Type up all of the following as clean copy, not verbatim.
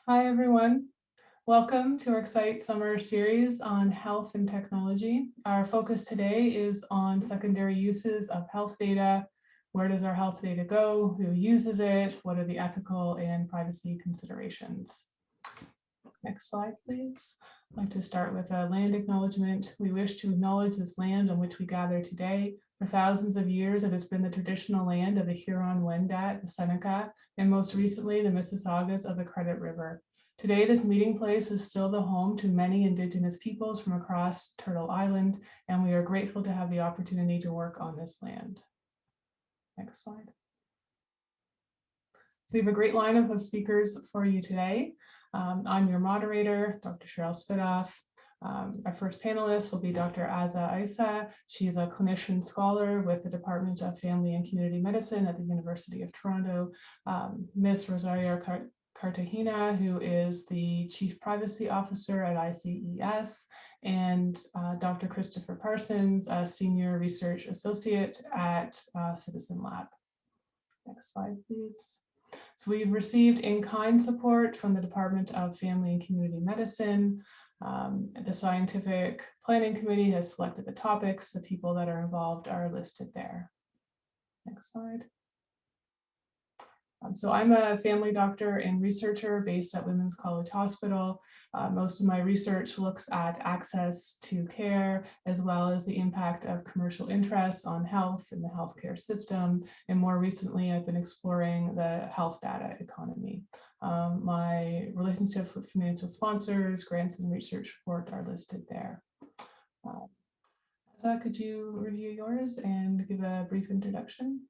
Hi, everyone. Welcome to our Excite Summer series on health and technology. Our focus today is on secondary uses of health data. Where does our health data go? Who uses it? What are the ethical and privacy considerations? Next slide, please. I'd like to start with a land acknowledgement. We wish to acknowledge this land on which we gather today. For thousands of years, it has been the traditional land of the Huron-Wendat, the Seneca, and most recently, the Mississaugas of the Credit River. Today, this meeting place is still the home to many Indigenous peoples from across Turtle Island, and we are grateful to have the opportunity to work on this land. Next slide. So we have a great lineup of speakers for you today. I'm your moderator, Dr. Cheryl Spidoff. Our first panelist will be Dr. Aza Isa. She's a clinician scholar with the Department of Family and Community Medicine at the University of Toronto. Ms. Rosario Cartagena, who is the Chief Privacy Officer at ICES, and Dr. Christopher Parsons, a Senior Research Associate at Citizen Lab. Next slide, please. So we've received in-kind support from the Department of Family and Community Medicine. The Scientific Planning Committee has selected the topics. The people that are involved are listed there. Next slide. So I'm a family doctor and researcher based at Women's College Hospital. Most of my research looks at access to care, as well as the impact of commercial interests on health and the healthcare system. And more recently, I've been exploring the health data economy. My relationships with financial sponsors, grants, and research support are listed there. So could you review yours and give a brief introduction?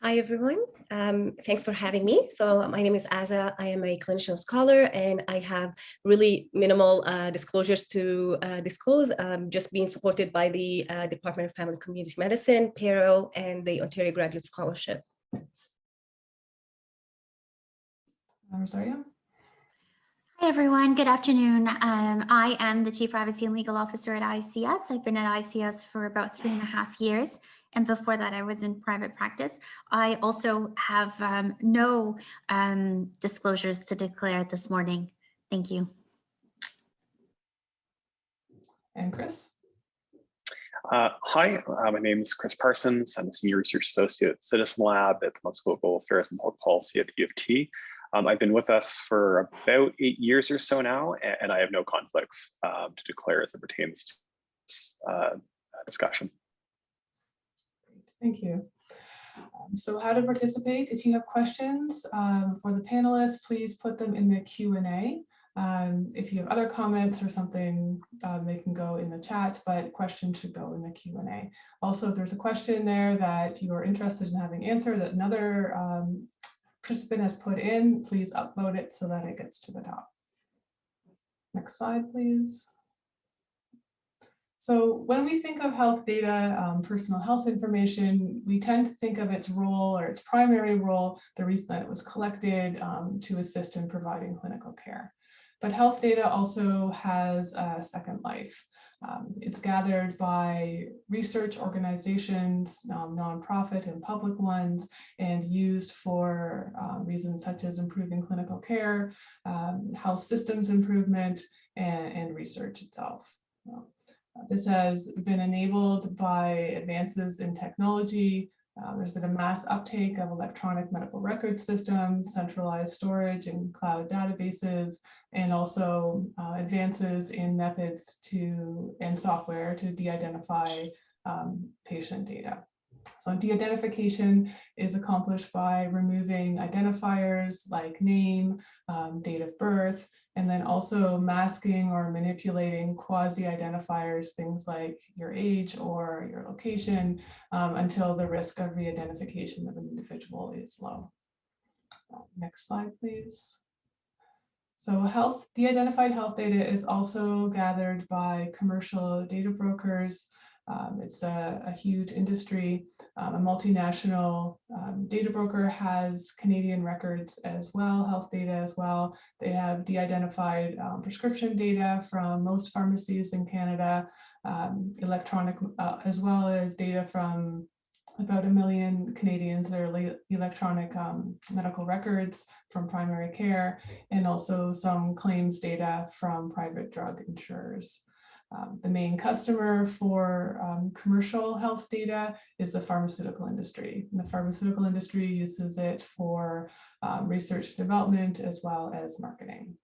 Hi, everyone. Thanks for having me. So my name is Aza. I am a clinician scholar, and I have really minimal disclosures to disclose, just being supported by the Department of Family and Community Medicine, PARO, and the Ontario Graduate Scholarship. Rosario? Hi, everyone. Good afternoon. I am the Chief Privacy and Legal Officer at ICS. I've been at ICS for about 3.5 years. And before that, I was in private practice. I also have no disclosures to declare this morning. Thank you. And Chris? Hi, my name is Chris Parsons. I'm a Senior Research Associate at Citizen Lab at the London School of Global Affairs and Public Policy at the U of T. I've been with us for about 8 years or so now, and I have no conflicts to declare as it pertains to this discussion. Thank you. So how to participate? If you have questions for the panelists, please put them in the Q&A. If you have other comments or something, they can go in the chat, but questions should go in the Q&A. Also, if there's a question there that you are interested in having answered that another participant has put in, please upload it so that it gets to the top. Next slide, please. So when we think of health data, personal health information, we tend to think of its role or its primary role, the reason that it was collected to assist in providing clinical care. But health data also has a second life. It's gathered by research organizations, nonprofit and public ones, and used for reasons such as improving clinical care, health systems improvement, and research itself. This has been enabled by advances in technology. There's been a mass uptake of electronic medical record systems, centralized storage and cloud databases, and also advances in methods and software to de-identify patient data. So de-identification is accomplished by removing identifiers like name, date of birth, and then also masking or manipulating quasi-identifiers, things like your age or your location, until the risk of re-identification of an individual is low. Next slide, please. So de-identified health data is also gathered by commercial data brokers. It's a huge industry. A multinational data broker has Canadian records as well, health data as well. They have de-identified prescription data from most pharmacies in Canada, electronic, as well as data from about 1 million Canadians their electronic medical records from primary care, and also some claims data from private drug insurers. The main customer for commercial health data is the pharmaceutical industry. And the pharmaceutical industry uses it for research and development as well as marketing.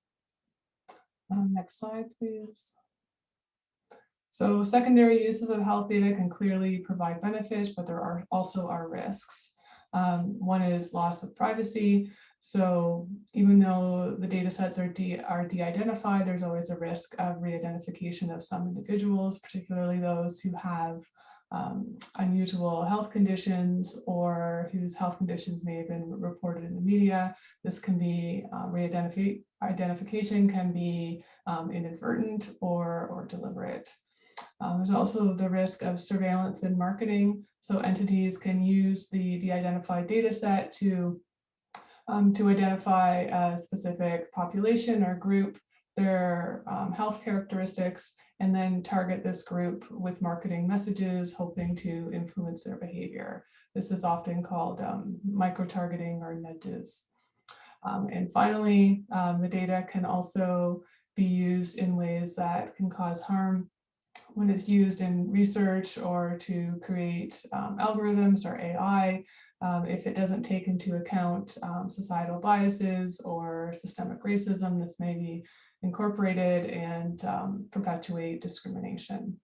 Next slide, please. So secondary uses of health data can clearly provide benefits, but there are also risks. One is loss of privacy. So even though the data sets are de-identified, there's always a risk of re-identification of some individuals, particularly those who have unusual health conditions or whose health conditions may have been reported in the media. This can be identification can be inadvertent or deliberate. There's also the risk of surveillance and marketing. So entities can use the de-identified data set to identify a specific population or group, their health characteristics, and then target this group with marketing messages, hoping to influence their behavior. This is often called micro-targeting or nudges. And finally, the data can also be used in ways that can cause harm when it's used in research or to create algorithms or AI. If it doesn't take into account societal biases or systemic racism, this may be incorporated and perpetuate discrimination.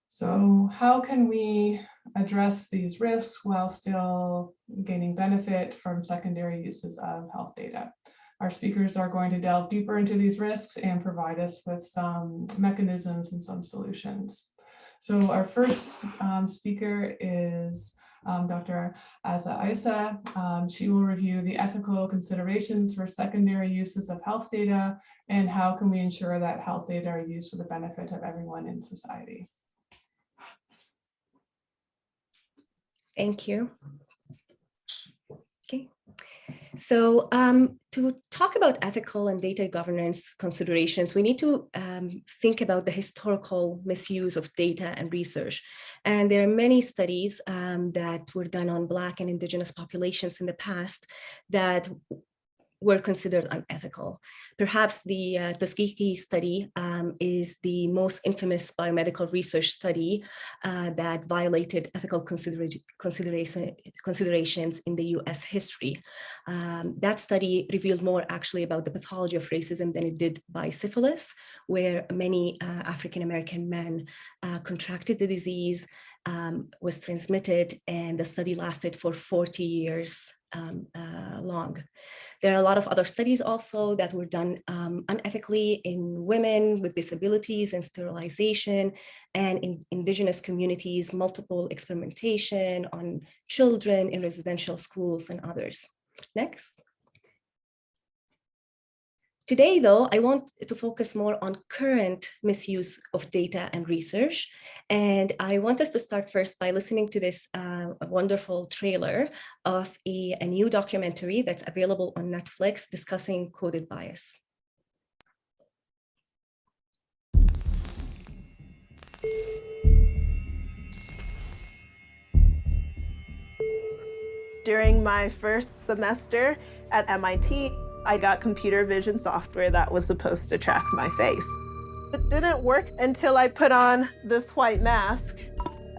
So how can we address these risks while still gaining benefit from secondary uses of health data? Our speakers are going to delve deeper into these risks and provide us with some mechanisms and some solutions. So our first speaker is Dr. Azza Issa. She will review the ethical considerations for secondary uses of health data and how can we ensure that health data are used for the benefit of everyone in society. Thank you. Okay. So to talk about ethical and data governance considerations, we need to think about the historical misuse of data and research. And there are many studies that were done on Black and Indigenous populations in the past that were considered unethical. Perhaps the Tuskegee study is the most infamous biomedical research study that violated ethical considerations in the US history. That study revealed more actually about the pathology of racism than it did by syphilis, where many African-American men contracted the disease, was transmitted, and the study lasted for 40 years long. There are a lot of other studies also that were done unethically in women with disabilities and sterilization, and in Indigenous communities, multiple experimentation on children in residential schools and others. Next. Today, though, I want to focus more on current misuse of data and research. And I want us to start first by listening to this wonderful trailer of a new documentary that's available on Netflix discussing coded bias. During my first semester at MIT, I got computer vision software that was supposed to track my face. It didn't work until I put on this white mask.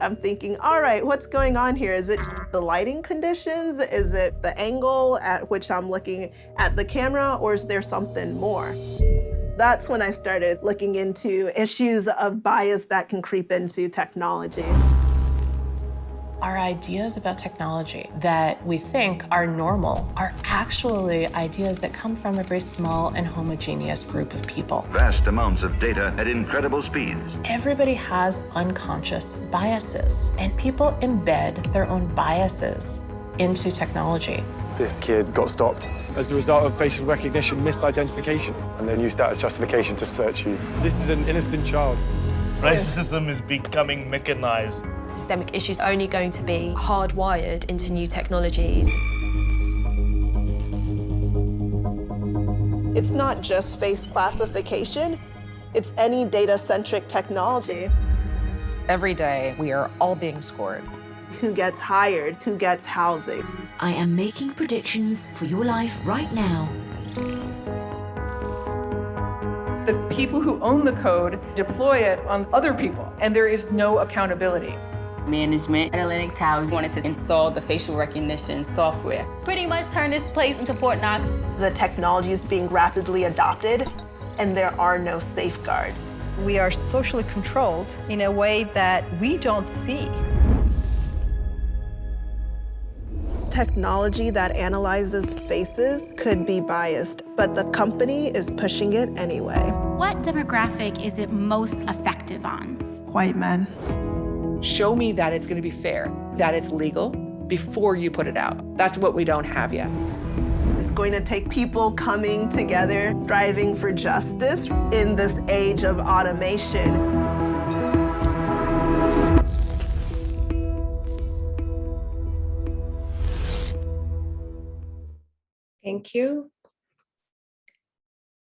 I'm thinking, all right, what's going on here? Is it the lighting conditions? Is it the angle at which I'm looking at the camera, or is there something more? That's when I started looking into issues of bias that can creep into technology. Our ideas about technology that we think are normal are actually ideas that come from a very small and homogeneous group of people. Vast amounts of data at incredible speeds. Everybody has unconscious biases, and people embed their own biases into technology. This kid got stopped as a result of facial recognition misidentification, and then used that as justification to search you. This is an innocent child. Racism is becoming mechanized. Systemic issues are only going to be hardwired into new technologies. It's not just face classification, it's any data-centric technology. Every day, we are all being scored. who gets hired, who gets housing. I am making predictions for your life right now. The people who own the code deploy it on other people, and there is no accountability. Management at Atlantic Towers wanted to install the facial recognition software. Pretty much turn this place into Fort Knox. The technology is being rapidly adopted, and there are no safeguards. We are socially controlled in a way that we don't see. Technology that analyzes faces could be biased, but the company is pushing it anyway. What demographic is it most effective on? White men. Show me that it's going to be fair, that it's legal, before you put it out. That's what we don't have yet. It's going to take people coming together, driving for justice in this age of automation. Thank you.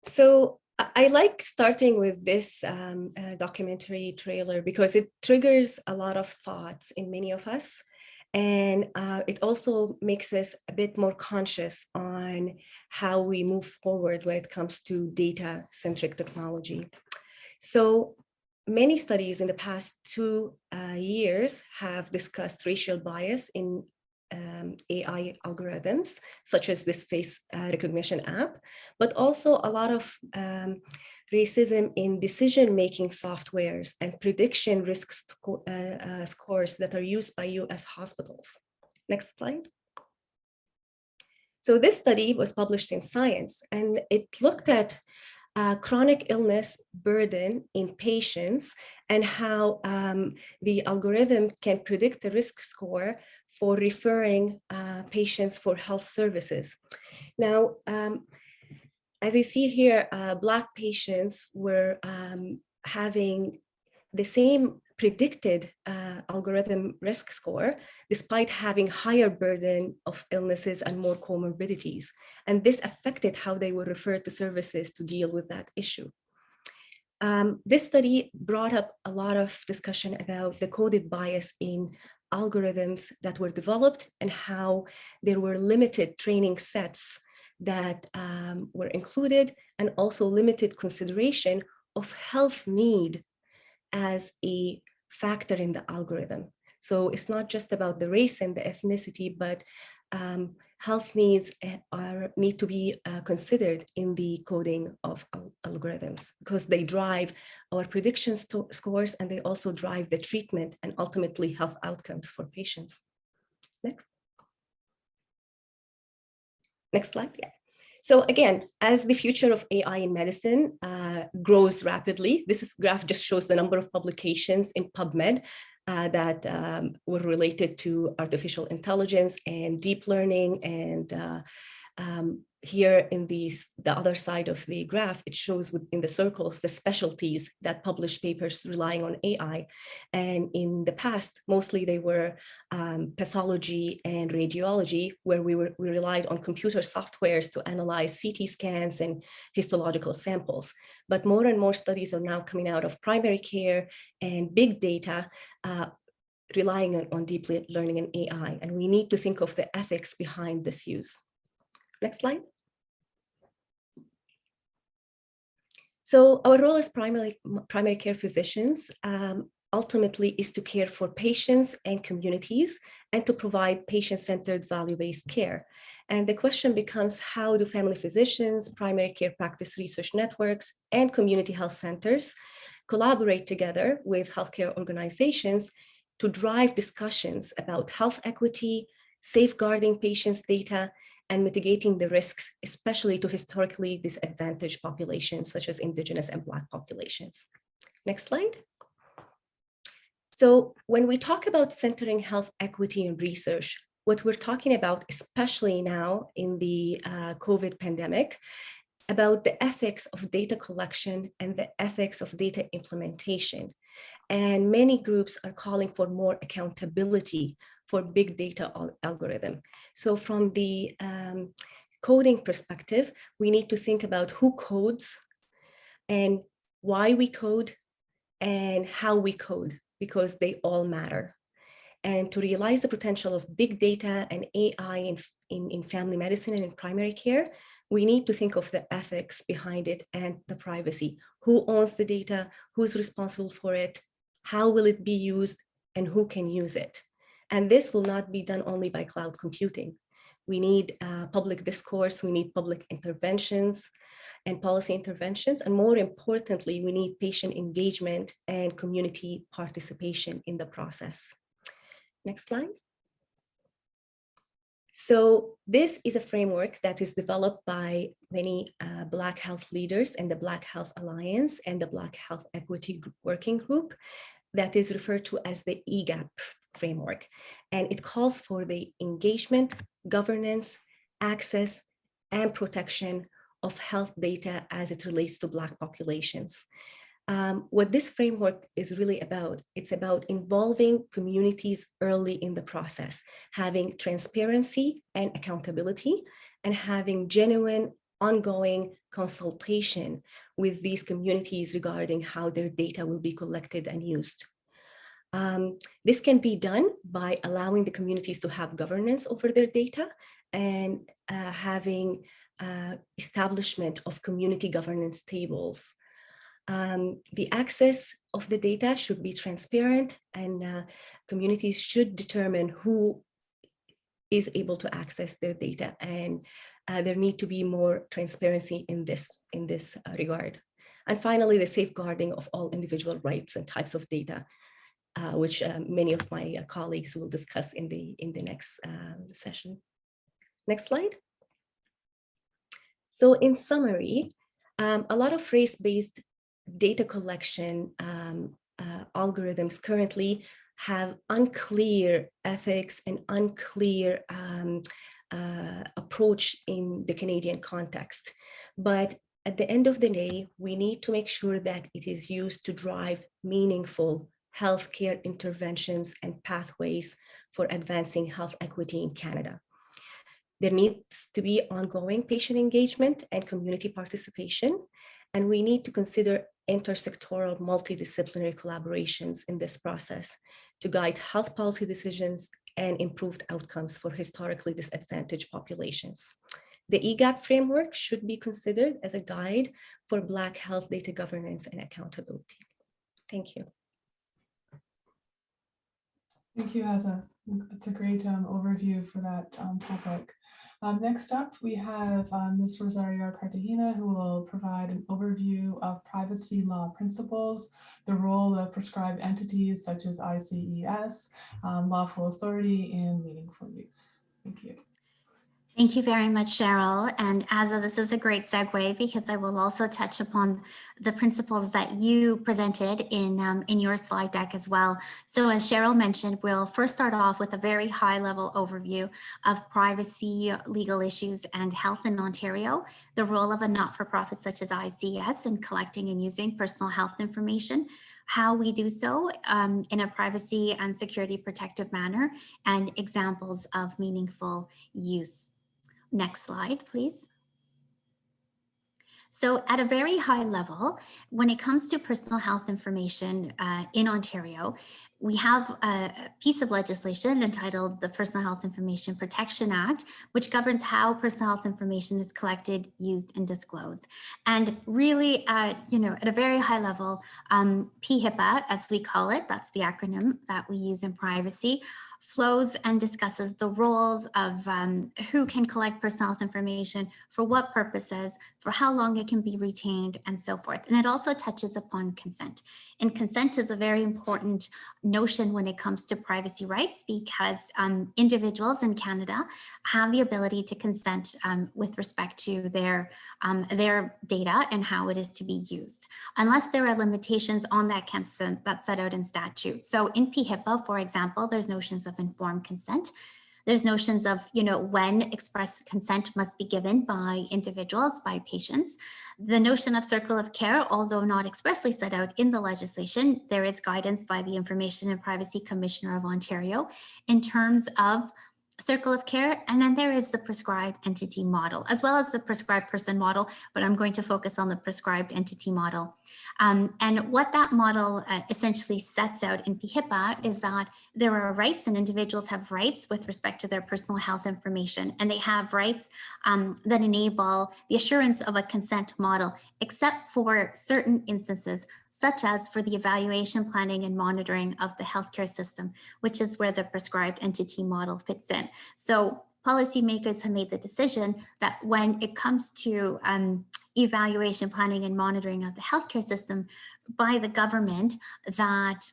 So I like starting with this documentary trailer because it triggers a lot of thoughts in many of us. And it also makes us a bit more conscious on how we move forward when it comes to data-centric technology. So many studies in the past 2 years have discussed racial bias in AI algorithms, such as this face recognition app, but also a lot of racism in decision-making softwares and prediction risk scores that are used by US hospitals. Next slide. So this study was published in Science, and it looked at chronic illness burden in patients and how the algorithm can predict the risk score for referring patients for health services. Now, as you see here, Black patients were having the same predicted algorithm risk score, despite having higher burden of illnesses and more comorbidities. And this affected how they were referred to services to deal with that issue. This study brought up a lot of discussion about the coded bias in algorithms that were developed and how there were limited training sets that were included, and also limited consideration of health need as a factor in the algorithm. So it's not just about the race and the ethnicity, but health needs need to be considered in the coding of algorithms, because they drive our prediction scores, and they also drive the treatment and ultimately health outcomes for patients. Next slide. Yeah. So again, as the future of AI in medicine grows rapidly, this graph just shows the number of publications in PubMed that were related to artificial intelligence and deep learning. And here in the other side of the graph, it shows within the circles the specialties that publish papers relying on AI. And in the past, mostly they were pathology and radiology, where we relied on computer softwares to analyze CT scans and histological samples. But more and more studies are now coming out of primary care and big data, relying on deep learning and AI. And we need to think of the ethics behind this use. Next slide. So our role as primary care physicians ultimately is to care for patients and communities, and to provide patient-centered value-based care. And the question becomes, how do family physicians, primary care practice research networks, and community health centers collaborate together with healthcare organizations to drive discussions about health equity, safeguarding patients' data, and mitigating the risks, especially to historically disadvantaged populations, such as Indigenous and Black populations. Next slide. So when we talk about centering health equity in research, what we're talking about, especially now in the COVID pandemic, about the ethics of data collection and the ethics of data implementation. And many groups are calling for more accountability for big data algorithm. So from the coding perspective, we need to think about who codes and why we code and how we code, because they all matter. And to realize the potential of big data and AI in family medicine and in primary care, we need to think of the ethics behind it and the privacy. Who owns the data? Who's responsible for it? How will it be used? And who can use it? And this will not be done only by cloud computing. We need public discourse, we need public interventions and policy interventions. And more importantly, we need patient engagement and community participation in the process. Next slide. So this is a framework that is developed by many Black health leaders and the Black Health Alliance and the Black Health Equity Working Group that is referred to as the EGAP framework. And it calls for the engagement, governance, access, and protection of health data as it relates to Black populations. What this framework is really about, it's about involving communities early in the process, having transparency and accountability, and having genuine, ongoing consultation with these communities regarding how their data will be collected and used. This can be done by allowing the communities to have governance over their data and having establishment of community governance tables. The access of the data should be transparent, and communities should determine who is able to access their data, and there need to be more transparency in this regard. And finally, the safeguarding of all individual rights and types of data, which many of my colleagues will discuss in the next session. Next slide. So in summary, a lot of race-based data collection algorithms currently have unclear ethics and unclear approach in the Canadian context. But at the end of the day, we need to make sure that it is used to drive meaningful healthcare interventions and pathways for advancing health equity in Canada. There needs to be ongoing patient engagement and community participation, and we need to consider intersectoral multidisciplinary collaborations in this process to guide health policy decisions and improved outcomes for historically disadvantaged populations. The EGAP framework should be considered as a guide for Black health data governance and accountability. Thank you. Thank you, Aza. That's a great overview for that topic. Next up, we have Ms. Rosario Cartagena, who will provide an overview of privacy law principles, the role of prescribed entities such as ICES, lawful authority, and meaningful use. Thank you. Thank you very much, Cheryl. And Aza, this is a great segue because I will also touch upon the principles that you presented in your slide deck as well. So as Cheryl mentioned, we'll first start off with a very high level overview of privacy, legal issues, and health in Ontario, the role of a not-for-profit such as ICS in collecting and using personal health information, how we do so in a privacy and security protective manner, and examples of meaningful use. Next slide, please. So at a very high level, when it comes to personal health information in Ontario, we have a piece of legislation entitled the Personal Health Information Protection Act, which governs how personal health information is collected, used, and disclosed. And really, at a very high level, PHIPAA, as we call it, that's the acronym that we use in privacy, flows and discusses the roles of who can collect personal health information, for what purposes, for how long it can be retained, and so forth. And it also touches upon consent. And consent is a very important notion when it comes to privacy rights, because individuals in Canada have the ability to consent with respect to their data and how it is to be used, unless there are limitations on that consent that's set out in statute. So in PHIPAA, for example, there's notions of informed consent. There's notions of, when express consent must be given by individuals, by patients. The notion of circle of care, although not expressly set out in the legislation, there is guidance by the Information and Privacy Commissioner of Ontario in terms of circle of care, and then there is the prescribed entity model, as well as the prescribed person model, but I'm going to focus on the prescribed entity model. And what that model essentially sets out in PHIPAA is that there are rights, and individuals have rights with respect to their personal health information, and they have rights that enable the assurance of a consent model, except for certain instances, such as for the evaluation, planning, and monitoring of the healthcare system, which is where the prescribed entity model fits in. So policymakers have made the decision that when it comes to evaluation, planning, and monitoring of the healthcare system by the government, that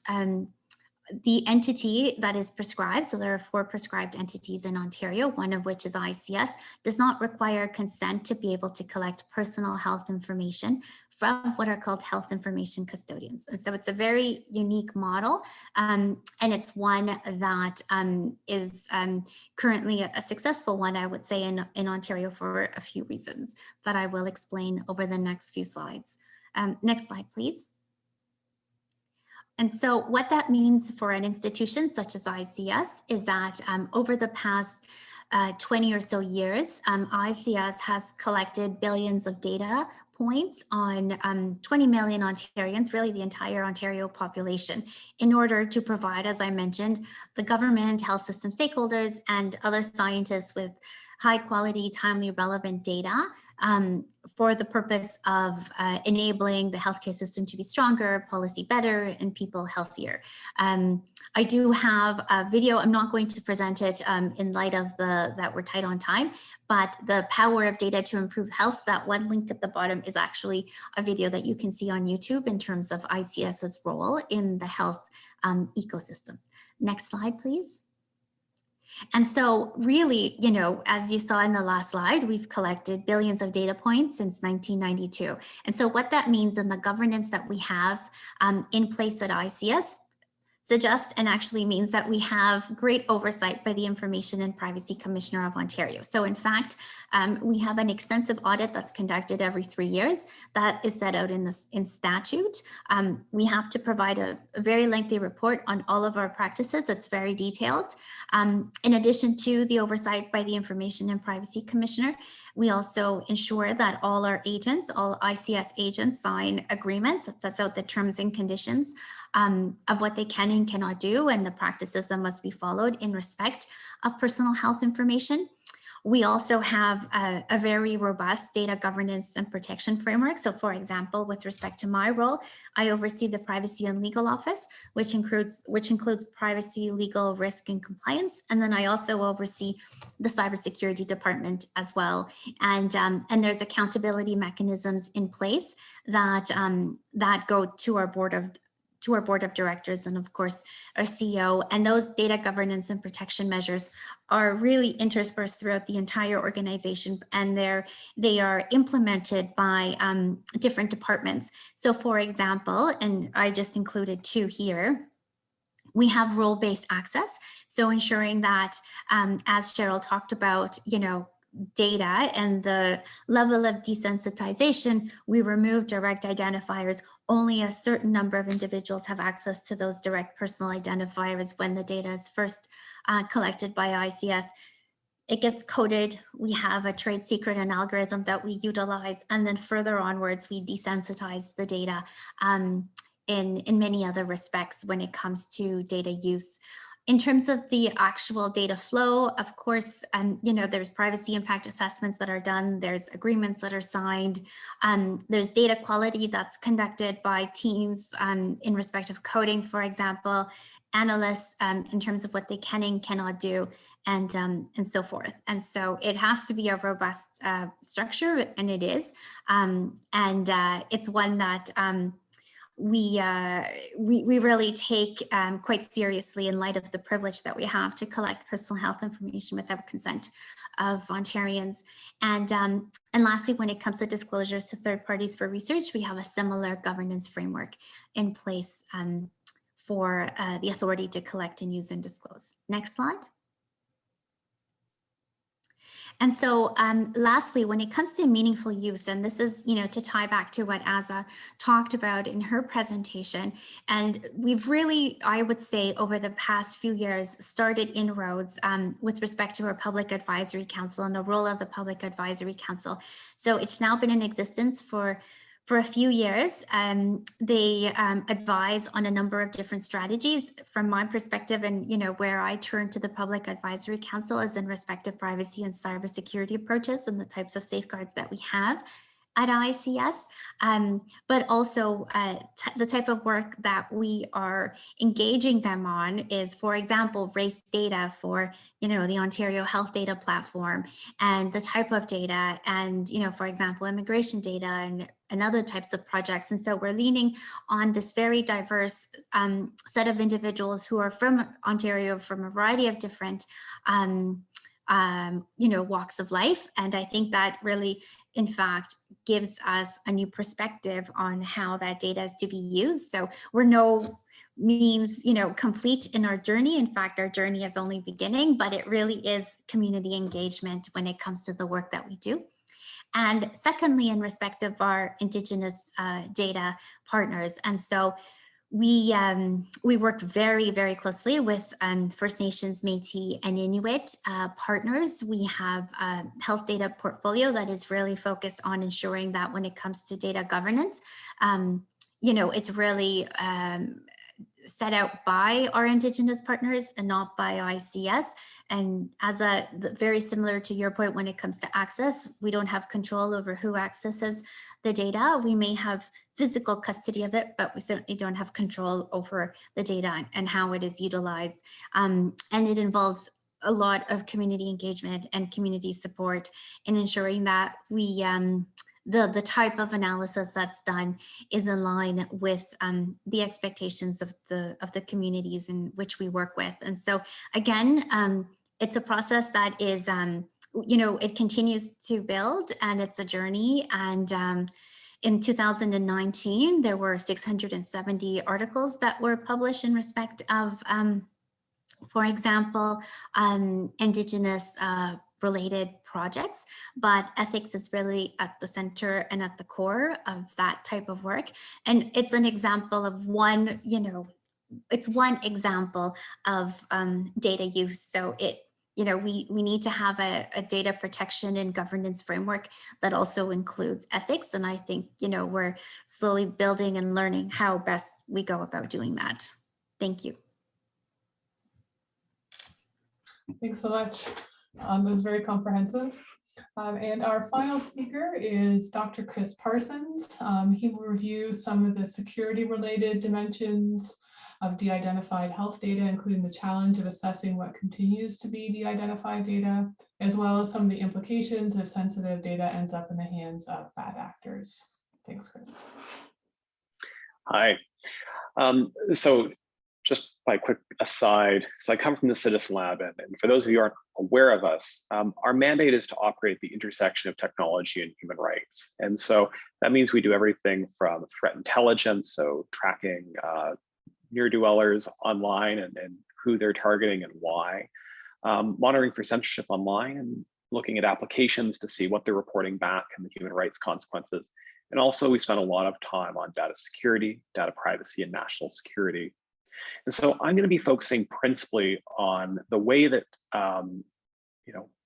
the entity that is prescribed, so there are 4 prescribed entities in Ontario, one of which is ICS, does not require consent to be able to collect personal health information from what are called health information custodians. And so it's a very unique model, and it's one that is currently a successful one, I would say, in Ontario for a few reasons that I will explain over the next few slides. Next slide, please. And so what that means for an institution such as ICS is that over the past 20 or so years, ICS has collected billions of data points on 20 million Ontarians, really the entire Ontario population, in order to provide, as I mentioned, the government, health system stakeholders, and other scientists with high quality, timely, relevant data for the purpose of enabling the healthcare system to be stronger, policy better, and people healthier. I do have a video. I'm not going to present it in light of that we're tight on time, but the power of data to improve health, that one link at the bottom is actually a video that you can see on YouTube in terms of ICS's role in the health ecosystem. Next slide, please. And so really, you know, as you saw in the last slide, we've collected billions of data points since 1992. And so what that means in the governance that we have in place at ICS suggests and actually means that we have great oversight by the Information and Privacy Commissioner of Ontario. So in fact, we have an extensive audit that's conducted every 3 years that is set out in statute. We have to provide a very lengthy report on all of our practices. It's very detailed. In addition to the oversight by the Information and Privacy Commissioner, we also ensure that all our agents, all ICS agents, sign agreements that sets out the terms and conditions of what they can and cannot do and the practices that must be followed in respect of personal health information. We also have a very robust data governance and protection framework. So for example, with respect to my role, I oversee the Privacy and Legal Office, which includes privacy, legal, risk, and compliance. And then I also oversee the cybersecurity department as well. And there's accountability mechanisms in place that go to our board of directors and of course our CEO, and those data governance and protection measures are really interspersed throughout the entire organization, and they are implemented by different departments. So for example, and I just included 2 here, we have role-based access. So ensuring that, as Cheryl talked about, you know, data and the level of desensitization, we remove direct identifiers. Only a certain number of individuals have access to those direct personal identifiers when the data is first collected by ICS. It gets coded. We have a trade secret and algorithm that we utilize. And then further onwards, we desensitize the data in many other respects when it comes to data use. In terms of the actual data flow, of course, you know, there's privacy impact assessments that are done, there's agreements that are signed, there's data quality that's conducted by teams in respect of coding, for example, analysts in terms of what they can and cannot do, and so forth. And so it has to be a robust structure, and it is, and it's one that we really take quite seriously in light of the privilege that we have to collect personal health information without consent of Ontarians. And lastly, when it comes to disclosures to third parties for research, we have a similar governance framework in place for the authority to collect and use and disclose. Next slide. And so lastly, when it comes to meaningful use, and this is, to tie back to what Aza talked about in her presentation, and we've really, I would say, over the past few years, started inroads with respect to our Public Advisory Council and the role of the Public Advisory Council. So it's now been in existence for a few years. They advise on a number of different strategies. From my perspective, and where I turn to the Public Advisory Council is in respect of privacy and cybersecurity approaches and the types of safeguards that we have at ICS, but also the type of work that we are engaging them on is, for example, race data for, the Ontario Health Data Platform, and the type of data, and, for example, immigration data and other types of projects. And so we're leaning on this very diverse set of individuals who are from Ontario, from a variety of different walks of life. And I think that really, in fact, gives us a new perspective on how that data is to be used. So we're no means, complete in our journey. In fact, our journey is only beginning, but it really is community engagement when it comes to the work that we do. And secondly, in respect of our Indigenous data partners. And so we work very, very closely with First Nations, Métis, and Inuit partners. We have a health data portfolio that is really focused on ensuring that when it comes to data governance, it's really set out by our Indigenous partners and not by ICS. And very similar to your point, when it comes to access, we don't have control over who accesses the data. We may have physical custody of it, but we certainly don't have control over the data and how it is utilized. And it involves a lot of community engagement and community support in ensuring that we the type of analysis that's done is in line with the expectations of the communities in which we work with. And so again, it's a process that is, it continues to build, and it's a journey. And in 2019, there were 670 articles that were published in respect of, for example, Indigenous related projects, but ethics is really at the center and at the core of that type of work. And it's an example of one, it's one example of data use. So we need to have a data protection and governance framework that also includes ethics. And I think, we're slowly building and learning how best we go about doing that. Thank you. Thanks so much. It was very comprehensive. And our final speaker is Dr. Chris Parsons. He will review some of the security-related dimensions of de-identified health data, including the challenge of assessing what continues to be de-identified data, as well as some of the implications if sensitive data ends up in the hands of bad actors. Thanks, Chris. Hi. So just by quick aside, so I come from the Citizen Lab, and for those of you who aren't aware of us, our mandate is to operate the intersection of technology and human rights. And so that means we do everything from threat intelligence, so tracking near dwellers online and who they're targeting and why, monitoring for censorship online and looking at applications to see what they're reporting back and the human rights consequences. And also we spend a lot of time on data security, data privacy, and national security. And so I'm going to be focusing principally on the way that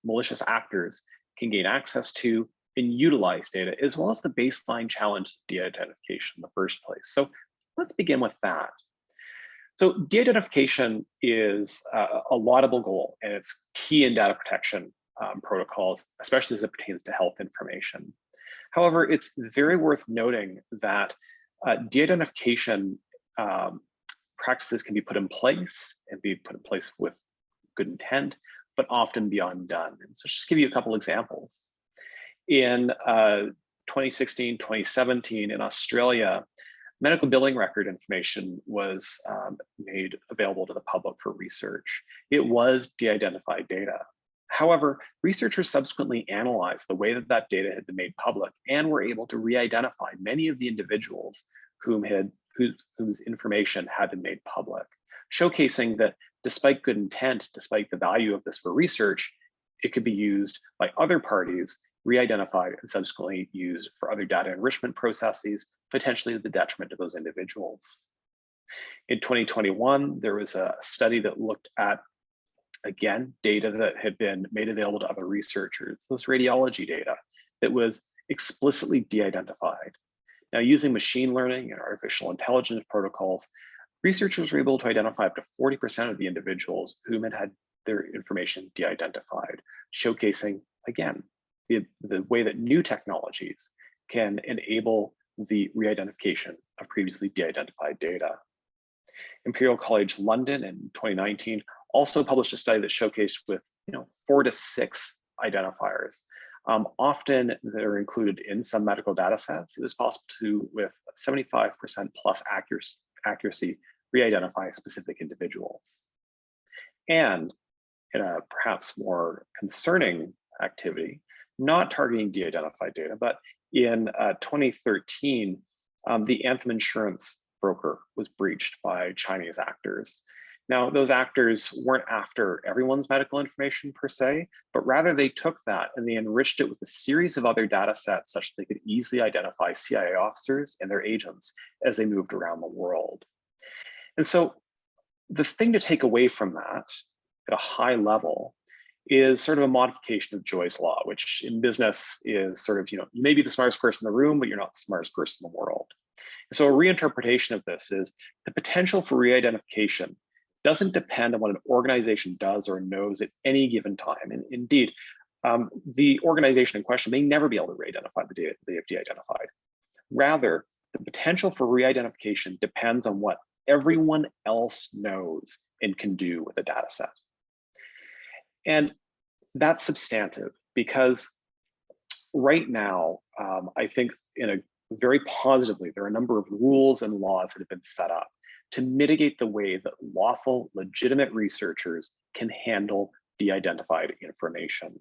malicious actors can gain access to and utilize data, as well as the baseline challenge of de-identification in the first place. So let's begin with that. So de-identification is a laudable goal, and it's key in data protection protocols, especially as it pertains to health information. However, it's very worth noting that de-identification practices can be put in place and be put in place with good intent, but often be undone. And so just give you a couple examples. In 2016, 2017 in Australia, medical billing record information was made available to the public for research. It was de-identified data. However, researchers subsequently analyzed the way that that data had been made public and were able to re-identify many of the individuals whose information had been made public, showcasing that despite good intent, despite the value of this for research, it could be used by other parties, re-identified and subsequently used for other data enrichment processes, potentially to the detriment of those individuals. In 2021, there was a study that looked at, again, data that had been made available to other researchers, those radiology data that was explicitly de-identified. Now, using machine learning and artificial intelligence protocols, researchers were able to identify up to 40% of the individuals whom had their information de-identified, showcasing, again, the way that new technologies can enable the re-identification of previously de-identified data. Imperial College London in 2019 also published a study that showcased with 4 to 6 identifiers. Often they're included in some medical data sets. It was possible to, with 75% plus accuracy, re-identify specific individuals. And in a perhaps more concerning activity, not targeting de-identified data, but in 2013, the Anthem insurance broker was breached by Chinese actors. Now, those actors weren't after everyone's medical information per se, but rather they took that and they enriched it with a series of other data sets such that they could easily identify CIA officers and their agents as they moved around the world. And so the thing to take away from that at a high level is sort of a modification of Joy's law, which in business is sort of, you may be the smartest person in the room, but you're not the smartest person in the world. So a reinterpretation of this is the potential for re-identification doesn't depend on what an organization does or knows at any given time. And indeed, the organization in question may never be able to re-identify the data they have de-identified. Rather, the potential for re-identification depends on what everyone else knows and can do with a data set. And that's substantive because right now, I think in a very positively, there are a number of rules and laws that have been set up to mitigate the way that lawful, legitimate researchers can handle de-identified information.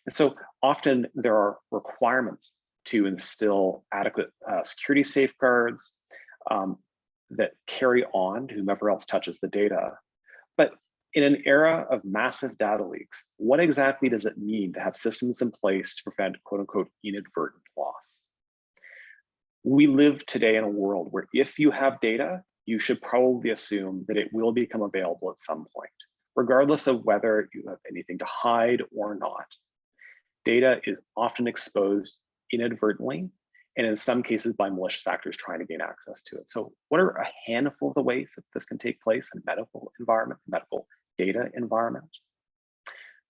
And so often there are requirements to instill adequate security safeguards that carry on to whomever else touches the data. But in an era of massive data leaks, what exactly does it mean to have systems in place to prevent quote unquote inadvertent loss? We live today in a world where if you have data, you should probably assume that it will become available at some point, regardless of whether you have anything to hide or not. Data is often exposed inadvertently, and in some cases by malicious actors trying to gain access to it. So what are a handful of the ways that this can take place in medical environment, medical data environment?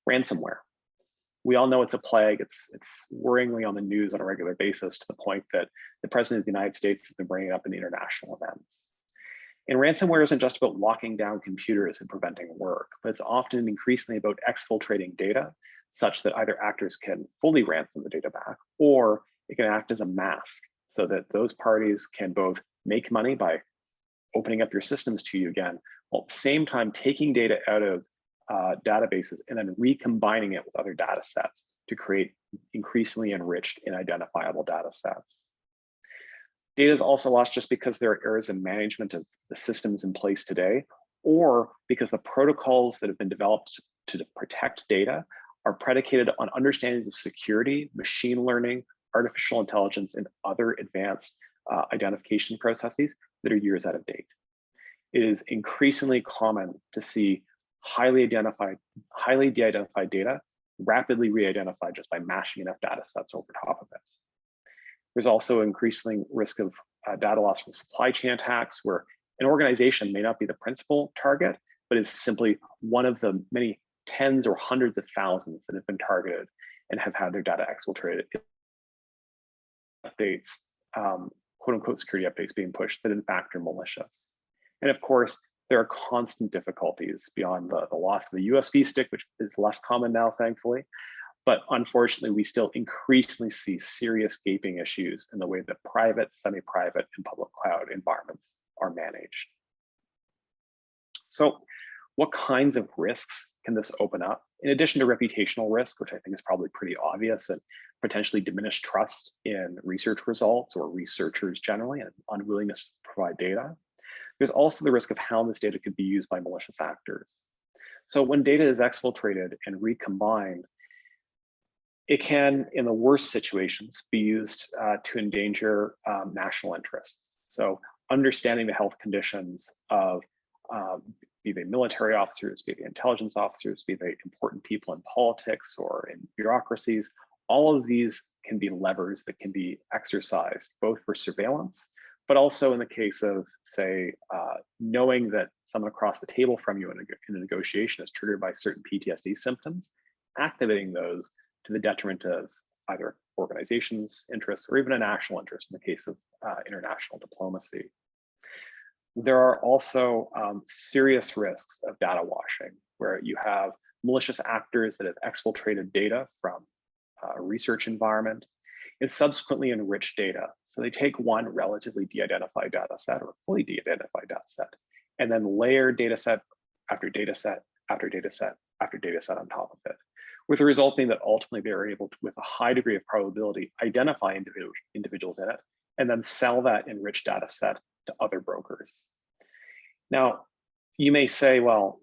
Ransomware. We all know it's a plague. It's worryingly on the news on a regular basis to the point that the President of the United States has been bringing it up in international events. And ransomware isn't just about locking down computers and preventing work, but it's often increasingly about exfiltrating data such that either actors can fully ransom the data back, or it can act as a mask so that those parties can both make money by opening up your systems to you again, while at the same time taking data out of databases and then recombining it with other data sets to create increasingly enriched and identifiable data sets. Data is also lost just because there are errors in management of the systems in place today, or because the protocols that have been developed to protect data are predicated on understandings of security, machine learning, artificial intelligence, and other advanced identification processes that are years out of date. It is increasingly common to see highly de-identified data rapidly re-identified just by mashing enough data sets over top of it. There's also increasing risk of data loss from supply chain attacks, where an organization may not be the principal target, but is simply one of the many tens or hundreds of thousands that have been targeted and have had their data exfiltrated. Updates, quote unquote security updates being pushed that in fact are malicious. And of course, there are constant difficulties beyond the loss of the USB stick, which is less common now, thankfully. But unfortunately, we still increasingly see serious gaping issues in the way that private, semi-private, and public cloud environments are managed. So what kinds of risks can this open up? In addition to reputational risk, which I think is probably pretty obvious, and potentially diminished trust in research results or researchers generally, and unwillingness to provide data, there's also the risk of how this data could be used by malicious actors. So when data is exfiltrated and recombined, It can, in the worst situations, be used to endanger national interests. So understanding the health conditions of be they military officers, be they intelligence officers, be they important people in politics or in bureaucracies, all of these can be levers that can be exercised both for surveillance, but also in the case of, say, knowing that someone across the table from you in a negotiation is triggered by certain PTSD symptoms, activating those to the detriment of either organizations' interests or even a national interest in the case of international diplomacy. There are also serious risks of data washing, where you have malicious actors that have exfiltrated data from a research environment and subsequently enrich data. So they take one relatively de-identified data set or fully de-identified data set, and then layer data set after data set after data set after data set on top of it, with the result being that ultimately they're able to, with a high degree of probability, identify individuals in it, and then sell that enriched data set to other brokers. Now, you may say, well,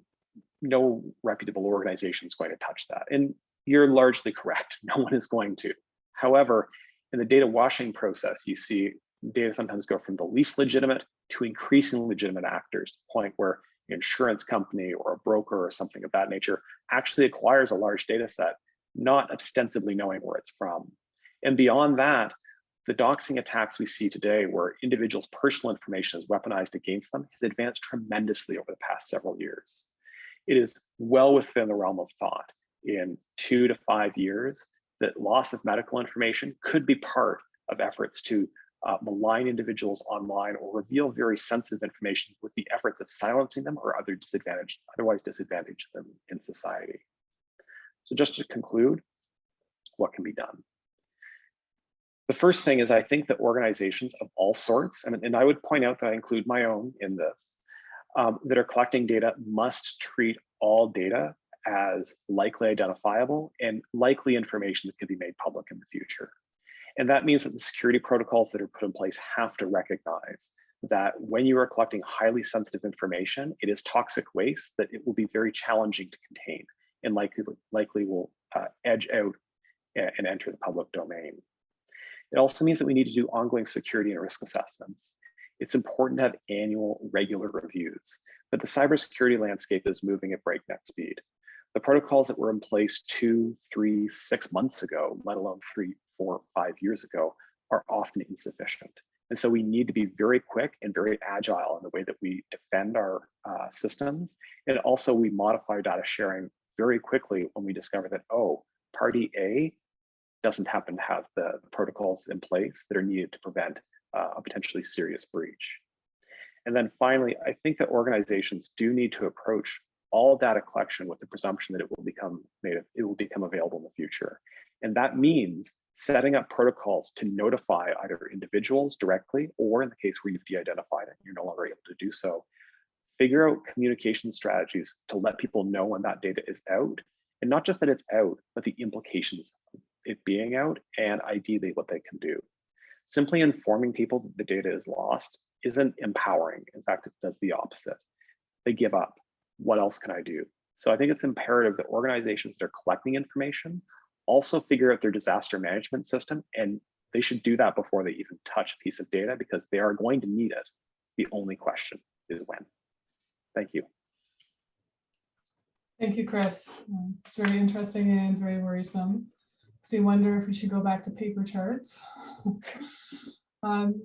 no reputable organization is going to touch that. And you're largely correct. No one is going to. However, in the data washing process, you see data sometimes go from the least legitimate to increasingly legitimate actors, to the point where an insurance company or a broker or something of that nature actually acquires a large data set, not ostensibly knowing where it's from. And beyond that, the doxing attacks we see today, where individuals' personal information is weaponized against them, has advanced tremendously over the past several years. It is well within the realm of thought in 2 to 5 years that loss of medical information could be part of efforts to malign individuals online or reveal very sensitive information with the efforts of silencing them or otherwise disadvantage them in society. So just to conclude, what can be done? The first thing is, I think that organizations of all sorts, and I would point out that I include my own in this, that are collecting data must treat all data as likely identifiable and likely information that could be made public in the future. And that means that the security protocols that are put in place have to recognize that when you are collecting highly sensitive information, it is toxic waste that it will be very challenging to contain and likely will edge out and enter the public domain. It also means that we need to do ongoing security and risk assessments. It's important to have annual, regular reviews, but the cybersecurity landscape is moving at breakneck speed. The protocols that were in place 2, 3, 6 months ago, let alone 3, 4, 5 years ago, are often insufficient. And so we need to be very quick and very agile in the way that we defend our systems. And also we modify data sharing very quickly when we discover that, oh, party A doesn't happen to have the protocols in place that are needed to prevent a potentially serious breach. And then finally, I think that organizations do need to approach all data collection with the presumption that it will become available in the future. And that means setting up protocols to notify either individuals directly, or in the case where you've de-identified it, you're no longer able to do so, figure out communication strategies to let people know when that data is out, and not just that it's out, but the implications of it being out, and ideally what they can do. Simply informing people that the data is lost isn't empowering. In fact, it does the opposite. They give up. What else can I do? So I think it's imperative that organizations that are collecting information also figure out their disaster management system, and they should do that before they even touch a piece of data, because they are going to need it. The only question is when. Thank you. Thank you, Chris. It's very interesting and very worrisome. So you wonder if we should go back to paper charts.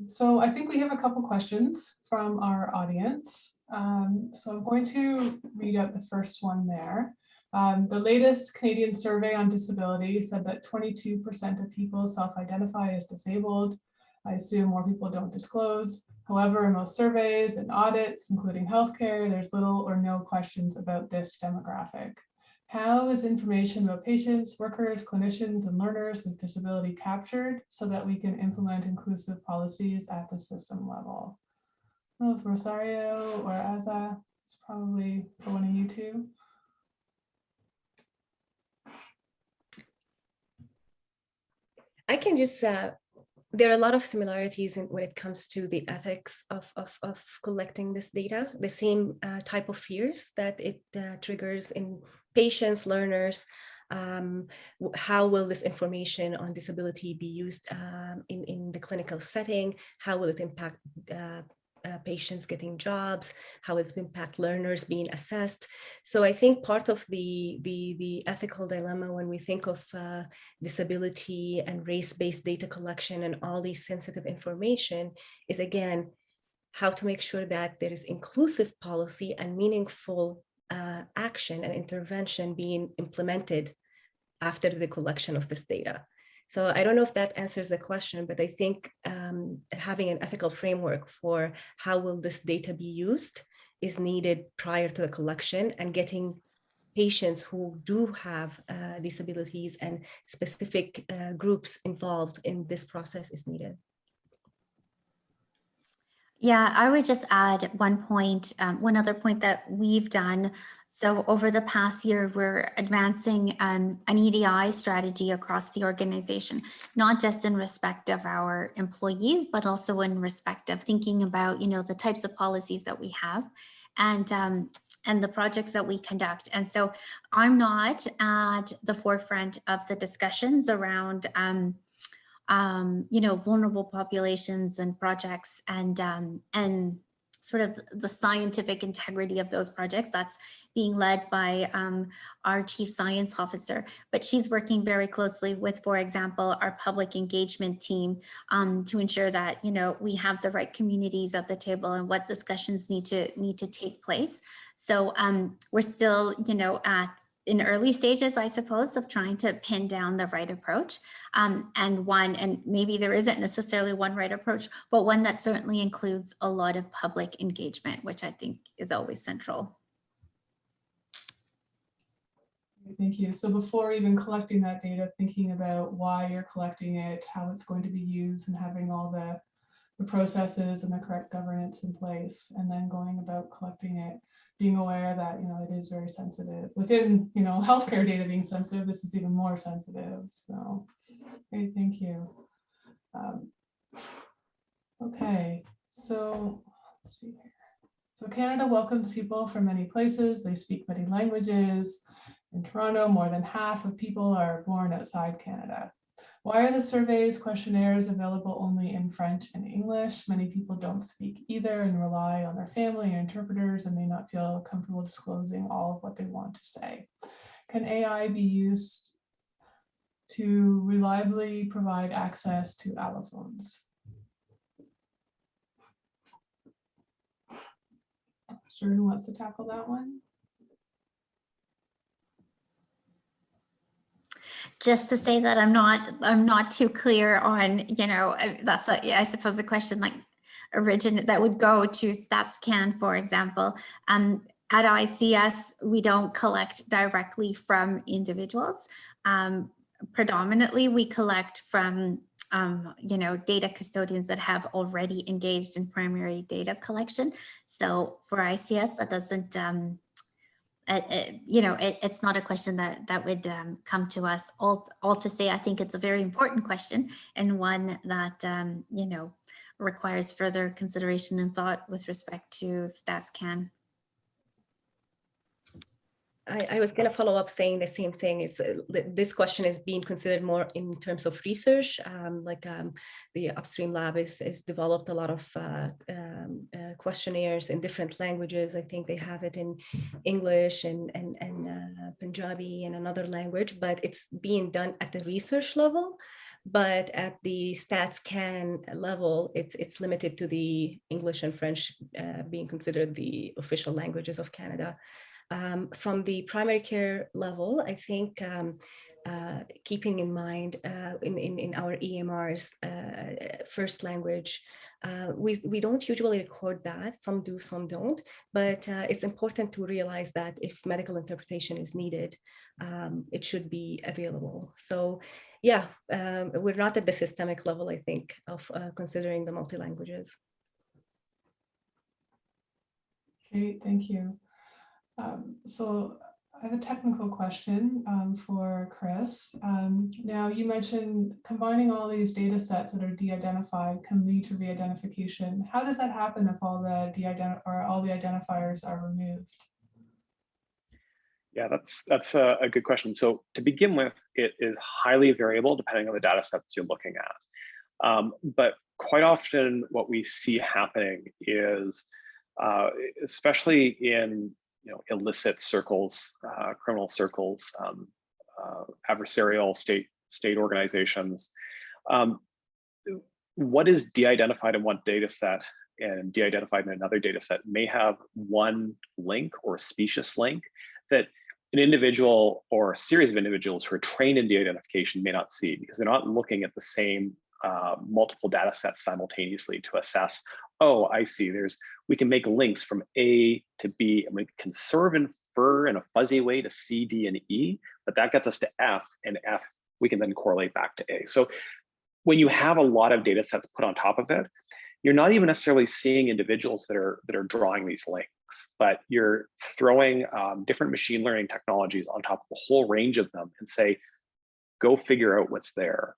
So I think we have a couple questions from our audience. So I'm going to read out the first one there. The latest Canadian survey on disability said that 22% of people self-identify as disabled. I assume more people don't disclose. However, in most surveys and audits, including healthcare, there's little or no questions about this demographic. How is information about patients, workers, clinicians, and learners with disability captured so that we can implement inclusive policies at the system level? I don't know if Rosario or Aza, it's probably for one of you two. I can just, there are a lot of similarities when it comes to the ethics of collecting this data, the same type of fears that it triggers in patients, learners, How will this information on disability be used in the clinical setting? How will it impact patients getting jobs? How will it impact learners being assessed? So I think part of the ethical dilemma when we think of disability and race-based data collection and all these sensitive information is, again, how to make sure that there is inclusive policy and meaningful action and intervention being implemented after the collection of this data. So I don't know if that answers the question, but I think having an ethical framework for how will this data be used is needed prior to the collection, and getting patients who do have disabilities and specific groups involved in this process is needed. Yeah, I would just add one point, one other point that we've done. So over the past year, we're advancing an EDI strategy across the organization, not just in respect of our employees, but also in respect of thinking about, you know, the types of policies that we have and the projects that we conduct. And so I'm not at the forefront of the discussions around you know, vulnerable populations and projects and sort of the scientific integrity of those projects. That's being led by our chief science officer, but she's working very closely with, for example, our public engagement team to ensure that, you know, we have the right communities at the table and what discussions need to take place. So we're still, you know, in early stages, I suppose, of trying to pin down the right approach, and maybe there isn't necessarily one right approach, but one that certainly includes a lot of public engagement, which I think is always central. Thank you. So before even collecting that data, thinking about why you're collecting it, how it's going to be used, and having all the processes and the correct governance in place, and then going about collecting it, being aware that, you know, it is very sensitive. Within, you know, healthcare data being sensitive, this is even more sensitive. So, great, thank you. Okay, so let's see here. So Canada welcomes people from many places. They speak many languages. In Toronto, more than half of people are born outside Canada. Why are the surveys, questionnaires available only in French and English? Many people don't speak either and rely on their family and interpreters and may not feel comfortable disclosing all of what they want to say. Can AI be used to reliably provide access to allophones? Not sure who wants to tackle that one. Just to say that I'm not too clear on, you know, that's I suppose the question like that would go to StatsCan, for example. At ICS, we don't collect directly from individuals. Predominantly, we collect from you know, data custodians that have already engaged in primary data collection. So for ICS, that doesn't you know, it's not a question that would come to us. All to say, I think it's a very important question and one that, you know, requires further consideration and thought with respect to StatsCan. I was going to follow up saying the same thing. Is this question is being considered more in terms of research. The upstream lab is developed a lot of questionnaires in different languages. I think they have it in English and Punjabi and another language, but it's being done at the research level. But at the StatsCan level, it's limited to the English and French being considered the official languages of Canada. From the primary care level, I think keeping in mind in our EMRs first language, we don't usually record that. Some do, some don't. But it's important to realize that if medical interpretation is needed, it should be available. So yeah, we're not at the systemic level, I think, of considering the multi-languages. Okay, thank you. So I have a technical question for Chris. Now you mentioned combining all these data sets that are de-identified can lead to re-identification. How does that happen if all the identifiers are removed? Yeah, that's a good question. So to begin with, it is highly variable depending on the data sets you're looking at. But quite often what we see happening is, especially in illicit circles, criminal circles, adversarial state organizations, what is de-identified in one data set and de-identified in another data set may have one link or specious link that an individual or a series of individuals who are trained in de-identification may not see, because they're not looking at the same multiple data sets simultaneously to assess, oh, I see, we can make links from A to B, and we can sort of infer in a fuzzy way to C, D, and E, but that gets us to F, and F we can then correlate back to A. So when you have a lot of data sets put on top of it, you're not even necessarily seeing individuals that are drawing these links, but you're throwing different machine learning technologies on top of a whole range of them and say, go figure out what's there.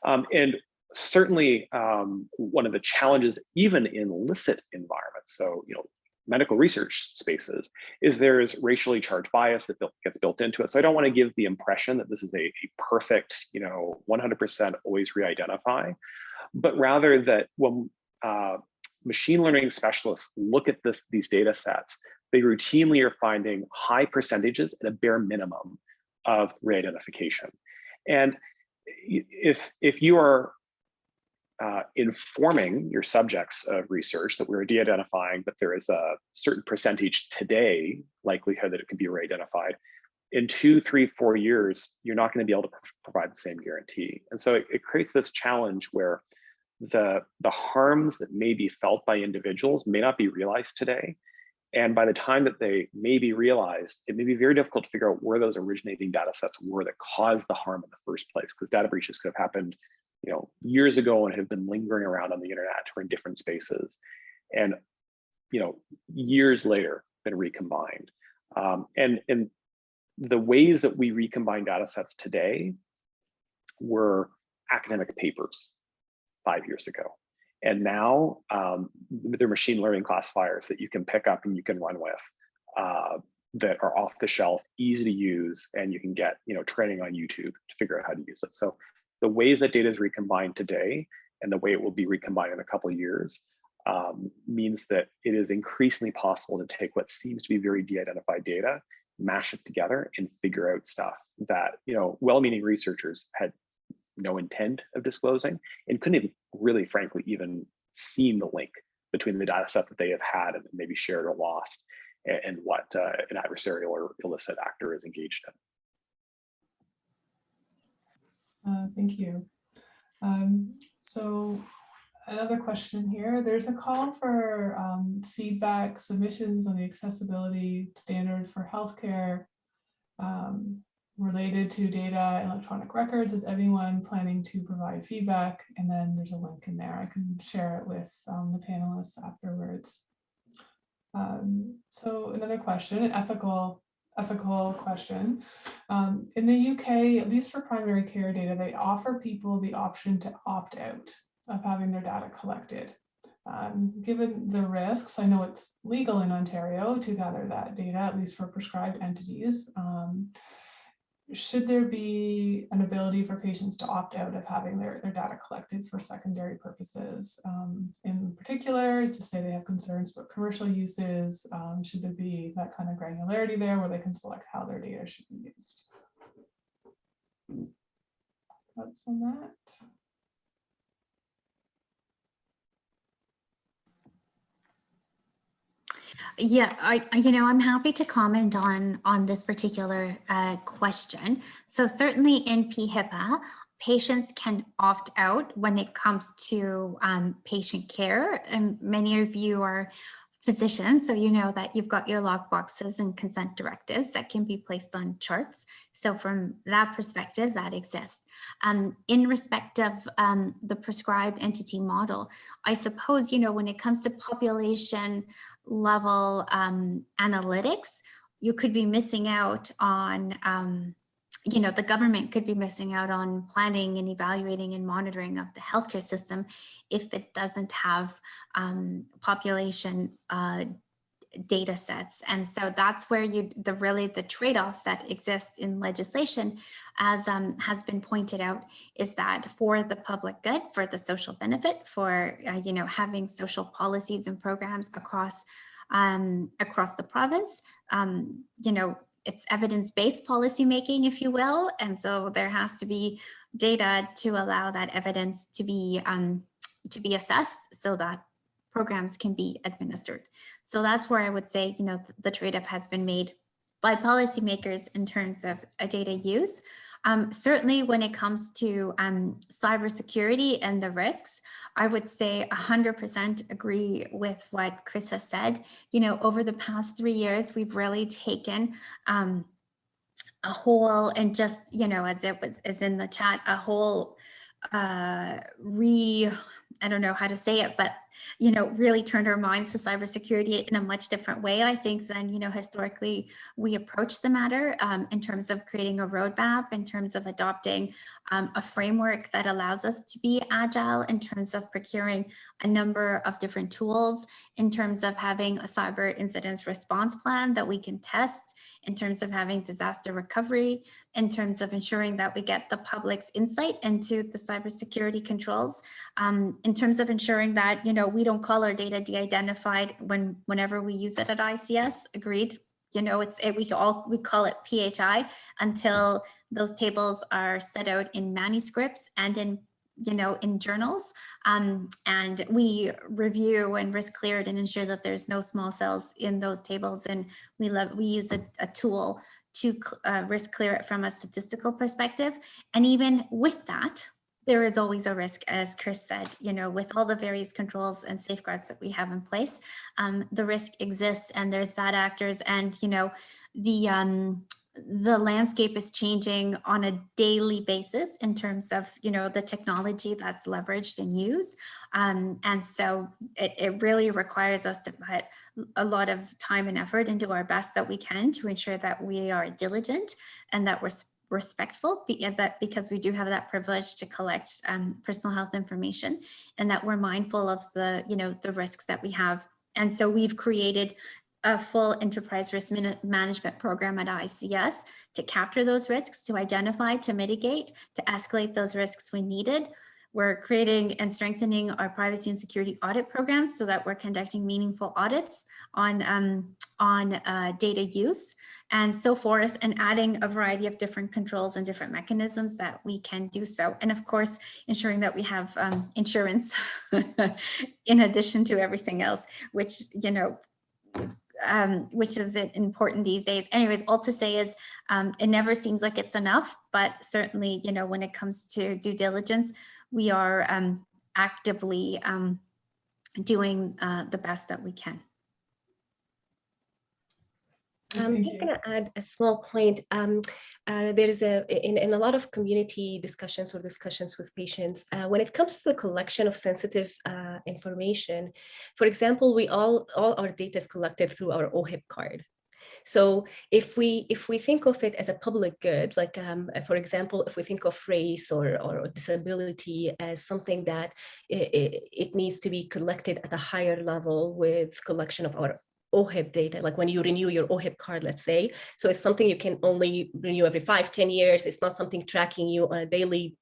And certainly one of the challenges, even in illicit environments, so medical research spaces, is there's racially charged bias that gets built into it. So I don't want to give the impression that this is a perfect, 100% always re-identify, but rather that when machine learning specialists look at these data sets, they routinely are finding high percentages at a bare minimum of re-identification. And if you are informing your subjects of research that we're de-identifying, but there is a certain percentage today likelihood that it can be re-identified, in 2, 3, 4 years, you're not going to be able to provide the same guarantee. And so it creates this challenge where the harms that may be felt by individuals may not be realized today. And by the time that they may be realized, it may be very difficult to figure out where those originating data sets were that caused the harm in the first place, because data breaches could have happened years ago and have been lingering around on the internet or in different spaces, and years later been recombined. And the ways that we recombine data sets today were academic papers 5 years ago. And now they're machine learning classifiers that you can pick up and you can run with that are off the shelf, easy to use, and you can get training on YouTube to figure out how to use it. So the ways that data is recombined today and the way it will be recombined in a couple of years means that it is increasingly possible to take what seems to be very de-identified data, mash it together, and figure out stuff that well-meaning researchers had no intent of disclosing and couldn't even really, frankly, even seen the link between the data set that they have had and maybe shared or lost and what an adversarial or illicit actor is engaged in. Thank you. So another question here. There's a call for feedback submissions on the accessibility standard for healthcare related to data and electronic records. Is anyone planning to provide feedback? And then there's a link in there. I can share it with the panelists afterwards. So another question, an ethical question. In the UK, at least for primary care data, they offer people the option to opt out of having their data collected. Given the risks, I know it's legal in Ontario to gather that data, at least for prescribed entities. Should there be an ability for patients to opt out of having their data collected for secondary purposes? In particular, just say they have concerns about commercial uses, should there be that kind of granularity there where they can select how their data should be used? Thoughts on that? Yeah, I'm happy to comment on this particular question. So certainly in PHIPAA, patients can opt out when it comes to patient care. And many of you are physicians, so you know that you've got your lockboxes and consent directives that can be placed on charts. So from that perspective, that exists. In respect of the prescribed entity model, I suppose, when it comes to population level analytics, you could be missing out on the government could be missing out on planning and evaluating and monitoring of the healthcare system if it doesn't have population data sets. And so that's where the trade-off that exists in legislation, as has been pointed out, is that for the public good, for the social benefit, for having social policies and programs across the province, it's evidence-based policymaking, if you will. And so there has to be data to allow that evidence to be assessed so that programs can be administered. So that's where I would say, the trade-off has been made by policymakers in terms of data use. Certainly when it comes to cybersecurity and the risks, I would say 100% agree with what Chris has said. Over the past 3 years, we've really taken a whole, and just, as in the chat, a whole I don't know how to say it, but, really turned our minds to cybersecurity in a much different way, I think, than, historically we approached the matter, in terms of creating a roadmap, in terms of adopting a framework that allows us to be agile, in terms of procuring a number of different tools, in terms of having a cyber incidents response plan that we can test, in terms of having disaster recovery, in terms of ensuring that we get the public's insight into the cybersecurity controls, in terms of ensuring that, we don't call our data de-identified whenever we use it at ICS. Agreed. We call it PHI until those tables are set out in manuscripts and in journals, and we review and risk cleared and ensure that there's no small cells in those tables. And we use a tool to risk clear it from a statistical perspective. And even with that, there is always a risk, as Chris said, with all the various controls and safeguards that we have in place, the risk exists, and there's bad actors, and, the landscape is changing on a daily basis in terms of, the technology that's leveraged and used. And so it really requires us to put a lot of time and effort and do our best that we can to ensure that we are diligent and that we're respectful, because we do have that privilege to collect personal health information, and that we're mindful of the risks that we have. And so we've created a full enterprise risk management program at ICS to capture those risks, to identify, to mitigate, to escalate those risks when needed. We're creating and strengthening our privacy and security audit programs so that we're conducting meaningful audits on data use and so forth, and adding a variety of different controls and different mechanisms that we can do so. And of course, ensuring that we have insurance in addition to everything else, which is important these days. Anyways, all to say is it never seems like it's enough, but certainly, when it comes to due diligence, we are actively doing the best that we can. I'm just going to add a small point. There's in a lot of community discussions or discussions with patients, when it comes to the collection of sensitive information, for example, all our data is collected through our OHIP card. So if we think of it as a public good, like for example, if we think of race or disability as something that it needs to be collected at a higher level with collection of our OHIP data, like when you renew your OHIP card, let's say. So it's something you can only renew every 5-10 years. It's not something tracking you on a daily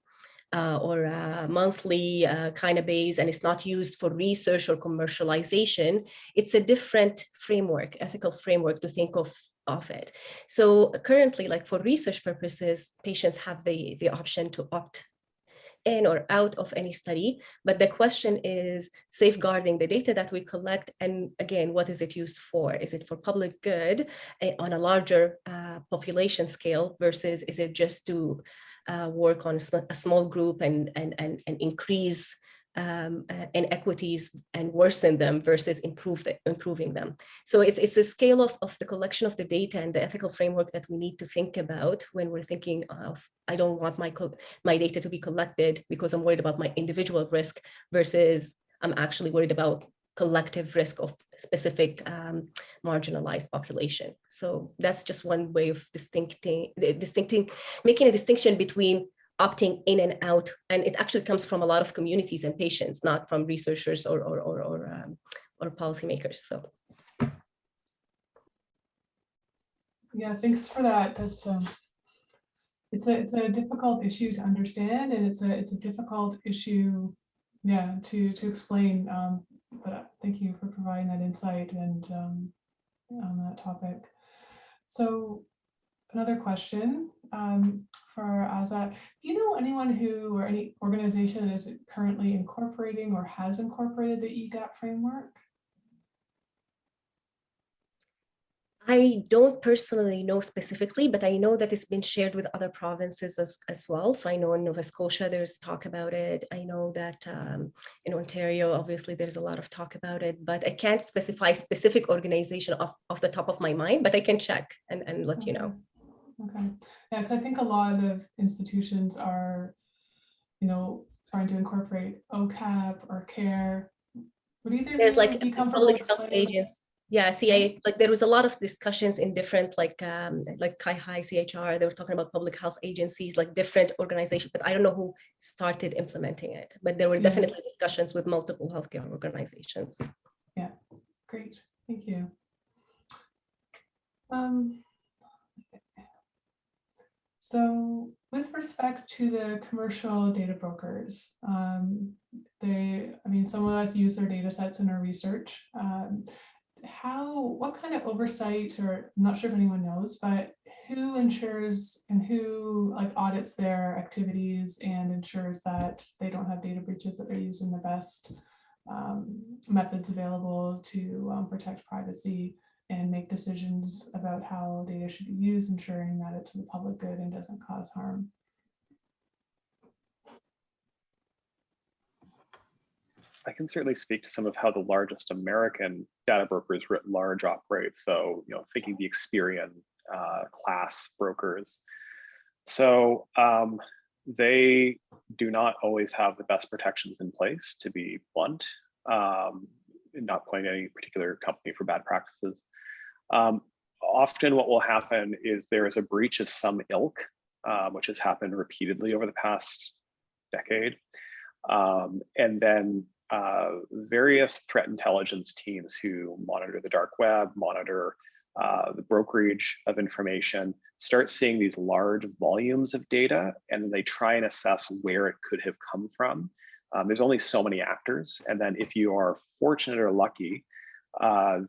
or a monthly kind of base, and it's not used for research or commercialization. It's a different framework, ethical framework to think of it. So currently, like for research purposes, patients have the option to opt in or out of any study, but the question is safeguarding the data that we collect, and again, what is it used for? Is it for public good on a larger population scale, versus is it just to work on a small group and increase inequities and worsen them versus improving them? So it's a scale of the collection of the data and the ethical framework that we need to think about when we're thinking of, I don't want my data to be collected because I'm worried about my individual risk, versus I'm actually worried about collective risk of specific marginalized population. So that's just one way of making a distinction between opting in and out, and it actually comes from a lot of communities and patients, not from researchers or policymakers. So Yeah, thanks for that. That's it's a difficult issue to understand, and it's a difficult issue, yeah, to explain. But thank you for providing that insight and on that topic. So another question for Azat. Do you know anyone who or any organization that is currently incorporating or has incorporated the EGAP framework? I don't personally know specifically, but I know that it's been shared with other provinces as well. So I know in Nova Scotia, there's talk about it. I know that in Ontario, obviously, there's a lot of talk about it, but I can't specify specific organization off the top of my mind, but I can check and let you know. Okay. Yeah, because I think a lot of institutions are, trying to incorporate OCAP or CARE. Would either There's of you like be comfortable public health explaining? agents. Yeah, CA, like there was a lot of discussions in different like CHI, CHR, they were talking about public health agencies, like different organizations, but I don't know who started implementing it, but there were definitely discussions with multiple healthcare organizations. Yeah, great, thank you. So with respect to the commercial data brokers, some of us use their data sets in our research. What kind of oversight, or I'm not sure if anyone knows, but who ensures and who audits their activities and ensures that they don't have data breaches, that they're using the best methods available to protect privacy and make decisions about how data should be used, ensuring that it's for the public good and doesn't cause harm? I can certainly speak to some of how the largest American data brokers writ large operate. So, thinking the Experian class brokers. So they do not always have the best protections in place, to be blunt, not pointing any particular company for bad practices. Often what will happen is there is a breach of some ilk, which has happened repeatedly over the past decade. And then various threat intelligence teams who monitor the dark web, monitor the brokerage of information, start seeing these large volumes of data, and then they try and assess where it could have come from. There's only so many actors. And then if you are fortunate or lucky, an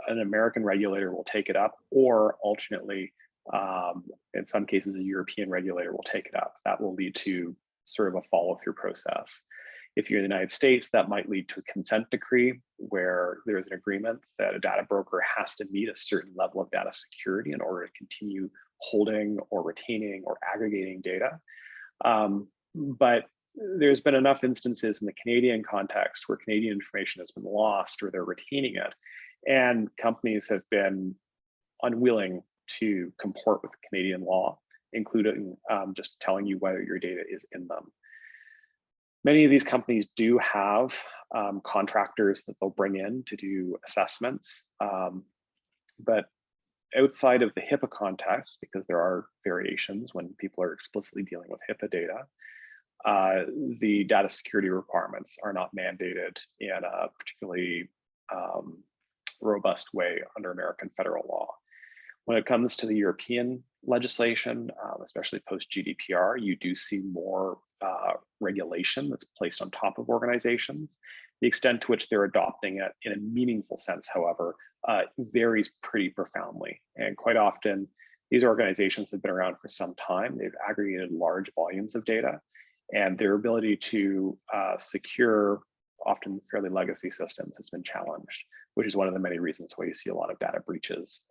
American regulator will take it up, or alternately, in some cases, a European regulator will take it up. That will lead to sort of a follow-through process. If you're in the United States, that might lead to a consent decree where there's an agreement that a data broker has to meet a certain level of data security in order to continue holding or retaining or aggregating data. But there's been enough instances in the Canadian context where Canadian information has been lost or they're retaining it, and companies have been unwilling to comport with Canadian law, including just telling you whether your data is in them. Many of these companies do have contractors that they'll bring in to do assessments, but outside of the HIPAA context, because there are variations when people are explicitly dealing with HIPAA data, the data security requirements are not mandated in a particularly robust way under American federal law. When it comes to the European legislation, especially post-GDPR, you do see more regulation that's placed on top of organizations. The extent to which they're adopting it in a meaningful sense, however, varies pretty profoundly. And quite often, these organizations have been around for some time. They've aggregated large volumes of data, and their ability to secure often fairly legacy systems has been challenged, which is one of the many reasons why you see a lot of data breaches,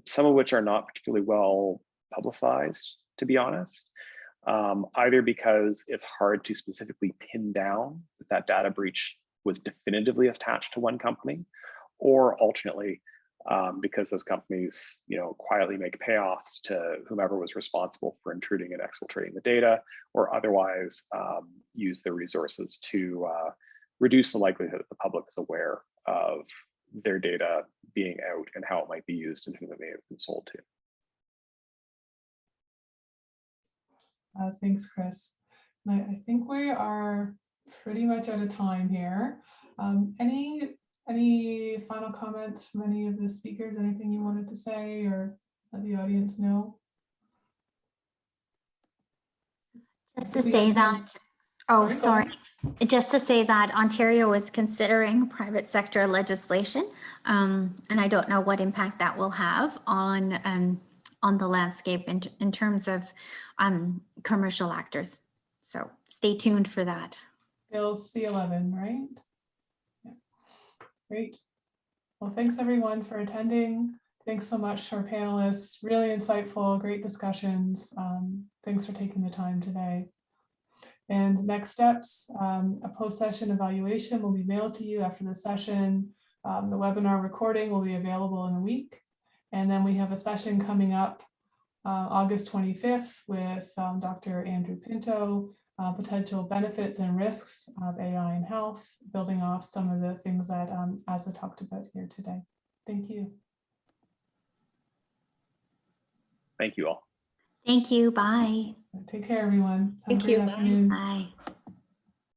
some of which are not particularly well publicized, to be honest, either because it's hard to specifically pin down that data breach was definitively attached to one company, or alternately, because those companies, quietly make payoffs to whomever was responsible for intruding and exfiltrating the data, or otherwise use their resources to reduce the likelihood that the public is aware of their data being out and how it might be used and whom it may have been sold to. Thanks, Chris. I think we are pretty much out of time here. Any Any final comments from any of the speakers? Anything you wanted to say or let the audience know? Just to say that, oh, sorry. Just to say that Ontario is considering private sector legislation, and I don't know what impact that will have on the landscape in terms of commercial actors. So stay tuned for that. Bill C11, right? Yeah. Great. Well, thanks everyone for attending. Thanks so much to our panelists. Really insightful, great discussions. Thanks for taking the time today. And next steps, a post-session evaluation will be mailed to you after the session. The webinar recording will be available in a week. And then we have a session coming up August 25th with Dr. Andrew Pinto, potential benefits and risks of AI in health, building off some of the things that Asa talked about here today. Thank you. Thank you all. Thank you. Bye. Take care, everyone. Have Thank a great you. afternoon. Bye.